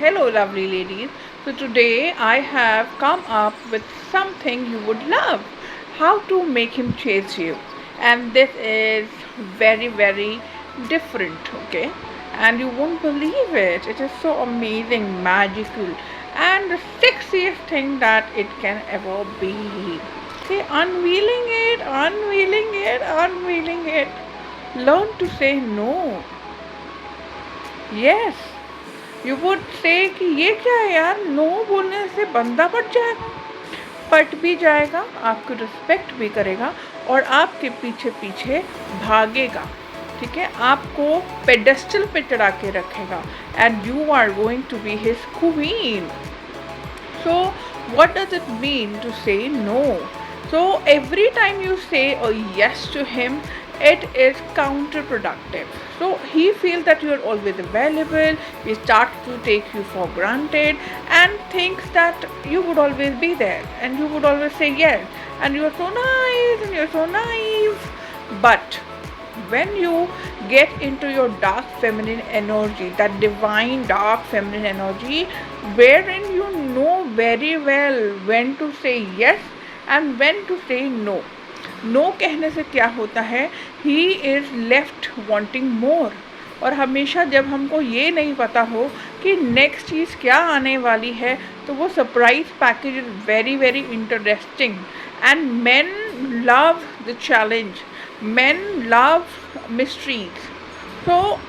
Hello lovely ladies. So today I have come up with something you would love. How to make him chase you. And this is very different, okay? And you won't believe it. It is so amazing, magical, and the sexiest thing that it can ever be. Okay, unveiling it. Learn to say no. Yes. You would say कि ये क्या है यार, no बोलने से बंदा पट जाएगा, पट भी जाएगा, आपको रिस्पेक्ट भी करेगा और आपके पीछे पीछे भागेगा, ठीक है, आपको पेडेस्टल पे चढ़ा के रखेगा and you are going to be his queen. So what does it mean to say no? So every time you say a yes to him, it is counterproductive. So he feels that you are always available, he starts to take you for granted and thinks that you would always be there and you would always say yes and you are so nice and you're so naive. But when you get into your dark feminine energy, that divine dark feminine energy, wherein you know very well when to say yes and when to say no. No कहने से क्या होता है, he is left wanting more. और हमेशा जब हमको ये नहीं पता हो कि नेक्स्ट चीज़ क्या आने वाली है, तो वो surprise package is very interesting. And main love the challenge, men love mysteries. So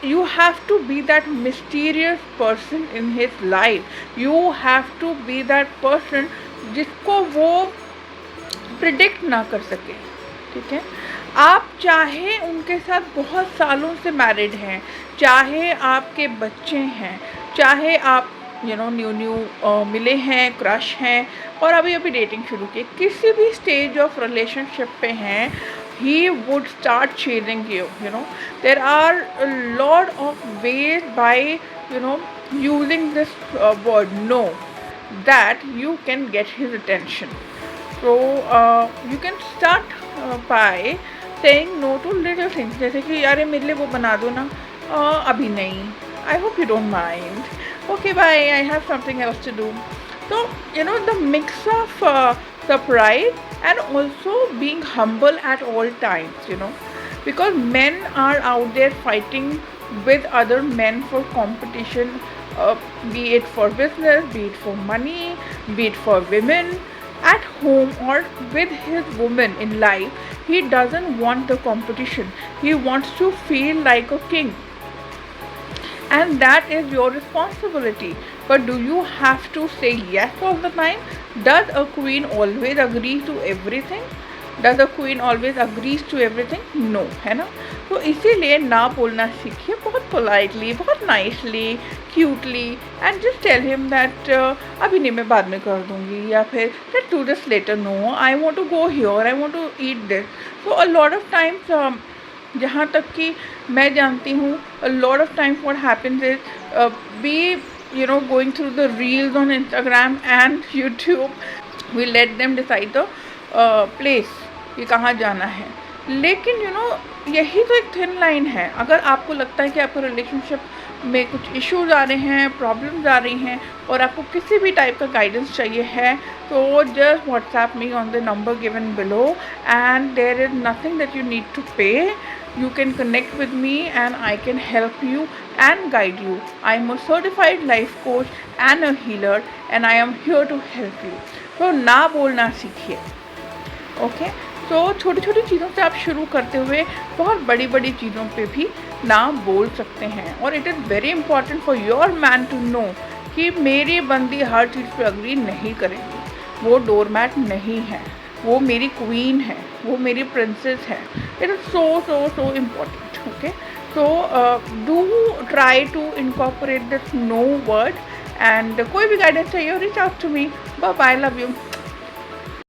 you have to be that mysterious person in his life. You have to be that person जिसको वो predict ना कर सके, ठीक है. आप चाहे उनके साथ बहुत सालों से मैरिड हैं, चाहे आपके बच्चे हैं, चाहे आप न्यू मिले हैं, क्रश हैं और अभी डेटिंग शुरू की, किसी भी स्टेज ऑफ रिलेशनशिप पे हैं, he would start chasing you. There are a lot of ways by using this word no that you can get his attention. So you can start by saying no to little things, जैसे कि यार मेरे लिए वो बना दो ना, अभी नहीं, I hope you don't mind, okay bye, I have something else to do. So the mix of surprise and also being humble at all times, because men are out there fighting with other men for competition, be it for business, be it for money, be it for women at home or with his woman in life. He doesn't want the competition, he wants to feel like a king, and that is your responsibility. But do you have to say yes all the time? Does a queen always agree to everything? Does a queen always agrees to everything? No, है ना. तो इसीलिए ना बोलना सीखिए, बहुत politely, बहुत nicely, cutely, and just tell him that अभी नहीं, मैं बाद में कर दूँगी, या फिर let's do this later, no I want to go here, I want to eat this. So a lot of times, जहाँ तक कि मैं जानती हूँ, a lot of times what happens is we going through the reels on Instagram and YouTube, we let them decide the place कि कहाँ जाना है. लेकिन यही तो एक थिन लाइन है. अगर आपको लगता है कि आपको रिलेशनशिप में कुछ इश्यूज आ रहे हैं, प्रॉब्लम्स आ रही हैं और आपको किसी भी टाइप का गाइडेंस चाहिए है, तो just WhatsApp me on the number given below and there is nothing that you need to pay. You can connect with me and I can help you and guide you. I am a certified life coach and a healer and I am here to help you. So ना बोलना सीखिए, okay. तो छोटी छोटी चीज़ों से आप शुरू करते हुए बहुत बड़ी बड़ी चीज़ों पे भी ना बोल सकते हैं. और it is very important for your man to know कि मेरी बंदी हर चीज़ पे अग्री नहीं करेगी, वो डोरमैट नहीं है, वो मेरी क्वीन है, वो मेरी प्रिंसेस है. It is so important, okay. So do try to incorporate this no word, and कोई भी गाइडेंस चाहिए, reach out to me. Bye bye, love you.